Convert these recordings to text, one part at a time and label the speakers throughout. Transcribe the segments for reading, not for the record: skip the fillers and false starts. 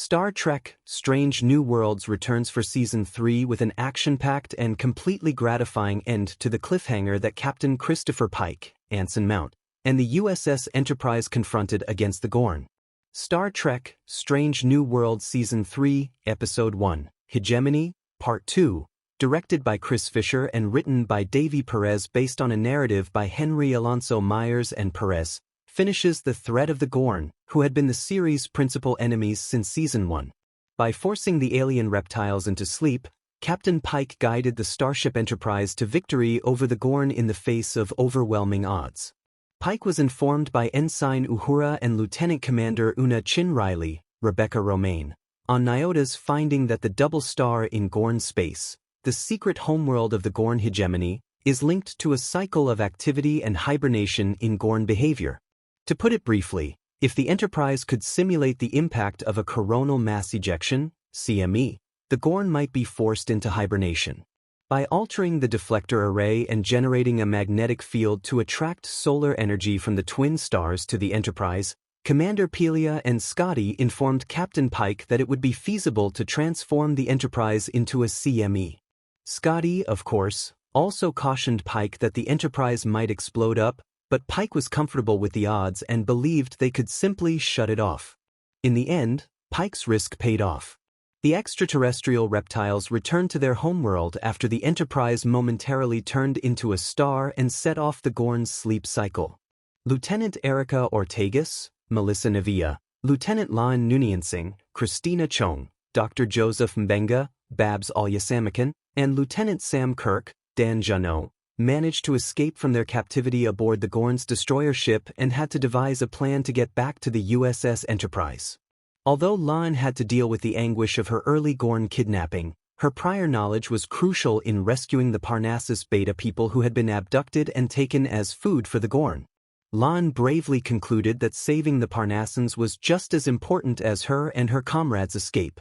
Speaker 1: Star Trek: Strange New Worlds returns for Season 3 with an action-packed and completely gratifying end to the cliffhanger that Captain Christopher Pike, Anson Mount, and the USS Enterprise confronted against the Gorn. Star Trek: Strange New Worlds Season 3, Episode 1, Hegemony, Part 2, directed by Chris Fisher and written by Davy Perez based on a narrative by Henry Alonso Myers and Perez, finishes the threat of the Gorn, who had been the series' principal enemies since Season 1. By forcing the alien reptiles into sleep, Captain Pike guided the Starship Enterprise to victory over the Gorn in the face of overwhelming odds. Pike was informed by Ensign Uhura and Lieutenant Commander Una Chin Riley, Rebecca Romaine, on Nyota's finding that the double star in Gorn space, the secret homeworld of the Gorn hegemony, is linked to a cycle of activity and hibernation in Gorn behavior. To put it briefly, if the Enterprise could simulate the impact of a coronal mass ejection, CME, the Gorn might be forced into hibernation. By altering the deflector array and generating a magnetic field to attract solar energy from the twin stars to the Enterprise, Commander Pelia and Scotty informed Captain Pike that it would be feasible to transform the Enterprise into a CME. Scotty, of course, also cautioned Pike that the Enterprise might explode up, but Pike was comfortable with the odds and believed they could simply shut it off. In the end, Pike's risk paid off. The extraterrestrial reptiles returned to their homeworld after the Enterprise momentarily turned into a star and set off the Gorn's sleep cycle. Lieutenant Erica Ortegas, Melissa Navia, Lieutenant Lan Nuniansing, Christina Chong, Dr. Joseph Mbenga, Babs Alyasamakan, and Lieutenant Sam Kirk, Dan Janot, managed to escape from their captivity aboard the Gorn's destroyer ship and had to devise a plan to get back to the USS Enterprise. Although Lan had to deal with the anguish of her early Gorn kidnapping, her prior knowledge was crucial in rescuing the Parnassus Beta people who had been abducted and taken as food for the Gorn. Lan bravely concluded that saving the Parnassans was just as important as her and her comrades' escape.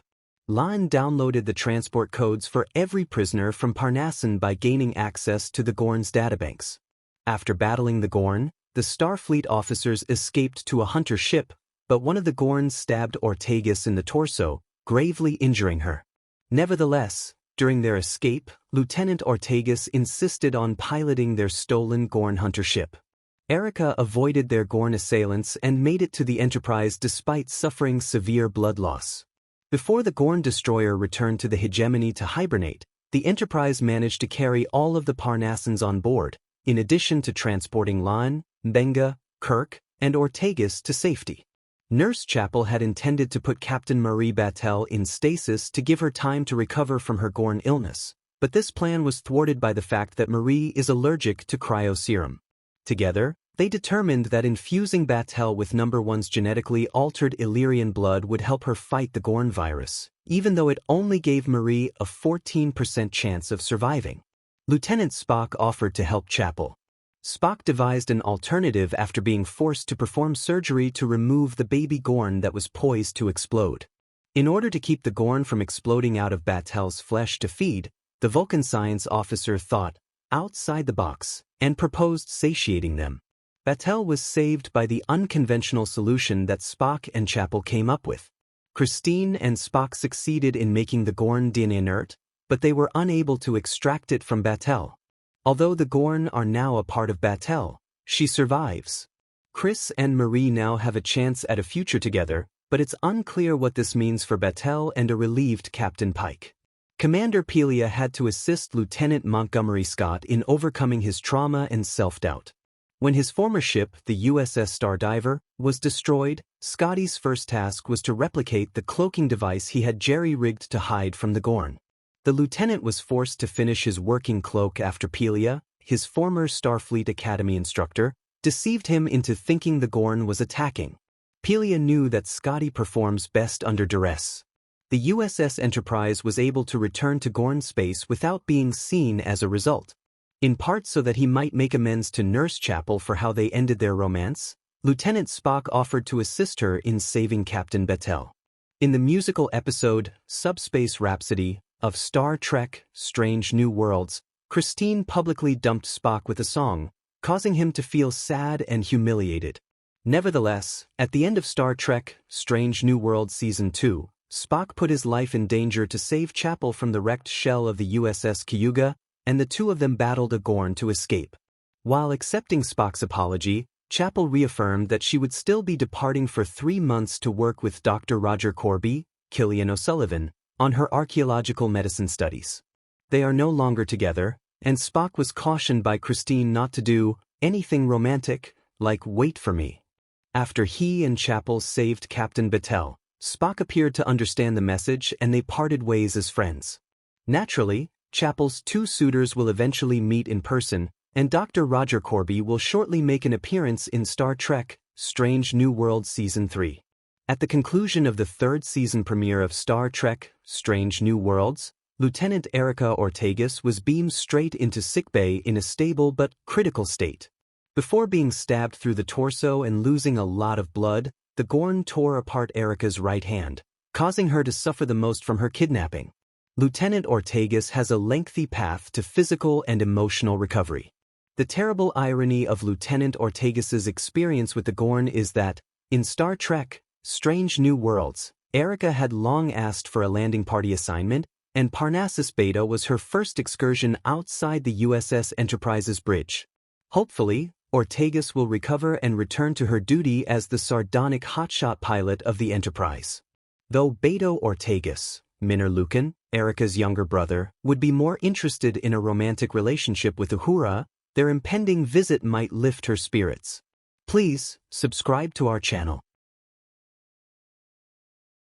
Speaker 1: Lan downloaded the transport codes for every prisoner from Parnassan by gaining access to the Gorn's databanks. After battling the Gorn, the Starfleet officers escaped to a hunter ship, but one of the Gorns stabbed Ortegas in the torso, gravely injuring her. Nevertheless, during their escape, Lieutenant Ortegas insisted on piloting their stolen Gorn hunter ship. Erica avoided their Gorn assailants and made it to the Enterprise despite suffering severe blood loss. Before the Gorn destroyer returned to the hegemony to hibernate, the Enterprise managed to carry all of the Parnassans on board, in addition to transporting Lan, Mbenga, Kirk, and Ortegas to safety. Nurse Chapel had intended to put Captain Marie Battelle in stasis to give her time to recover from her Gorn illness, but this plan was thwarted by the fact that Marie is allergic to cryoserum. Together, they determined that infusing Battelle with No. 1's genetically altered Illyrian blood would help her fight the Gorn virus, even though it only gave Marie a 14% chance of surviving. Lieutenant Spock offered to help Chapel. Spock devised an alternative after being forced to perform surgery to remove the baby Gorn that was poised to explode. In order to keep the Gorn from exploding out of Battelle's flesh to feed, the Vulcan science officer thought outside the box and proposed satiating them. Battelle was saved by the unconventional solution that Spock and Chapel came up with. Christine and Spock succeeded in making the Gorn DNA inert, but they were unable to extract it from Battelle. Although the Gorn are now a part of Battelle, she survives. Chris and Marie now have a chance at a future together, but it's unclear what this means for Battelle and a relieved Captain Pike. Commander Pelia had to assist Lieutenant Montgomery Scott in overcoming his trauma and self-doubt. When his former ship, the USS Stardiver, was destroyed, Scotty's first task was to replicate the cloaking device he had jerry-rigged to hide from the Gorn. The lieutenant was forced to finish his working cloak after Pelia, his former Starfleet Academy instructor, deceived him into thinking the Gorn was attacking. Pelia knew that Scotty performs best under duress. The USS Enterprise was able to return to Gorn space without being seen as a result. In part so that he might make amends to Nurse Chapel for how they ended their romance, Lieutenant Spock offered to assist her in saving Captain Battelle. In the musical episode, Subspace Rhapsody, of Star Trek: Strange New Worlds, Christine publicly dumped Spock with a song, causing him to feel sad and humiliated. Nevertheless, at the end of Star Trek: Strange New Worlds Season 2, Spock put his life in danger to save Chapel from the wrecked shell of the USS Cayuga, and the two of them battled a Gorn to escape. While accepting Spock's apology, Chapel reaffirmed that she would still be departing for 3 months to work with Dr. Roger Corby, Killian O'Sullivan, on her archaeological medicine studies. They are no longer together, and Spock was cautioned by Christine not to do anything romantic, like wait for me. After he and Chapel saved Captain Battelle, Spock appeared to understand the message and they parted ways as friends. Naturally, Chapel's two suitors will eventually meet in person, and Dr. Roger Corby will shortly make an appearance in Star Trek: Strange New Worlds Season 3. At the conclusion of the third season premiere of Star Trek: Strange New Worlds, Lieutenant Erica Ortegas was beamed straight into sickbay in a stable but critical state. Before being stabbed through the torso and losing a lot of blood, the Gorn tore apart Erica's right hand, causing her to suffer the most from her kidnapping. Lieutenant Ortegas has a lengthy path to physical and emotional recovery. The terrible irony of Lieutenant Ortegas's experience with the Gorn is that, in Star Trek: Strange New Worlds, Erica had long asked for a landing party assignment, and Parnassus Beta was her first excursion outside the USS Enterprise's bridge. Hopefully, Ortegas will recover and return to her duty as the sardonic hotshot pilot of the Enterprise. Though Beto Ortegas, Minor Lucan, Erica's younger brother, would be more interested in a romantic relationship with Uhura, their impending visit might lift her spirits. Please, subscribe to our channel.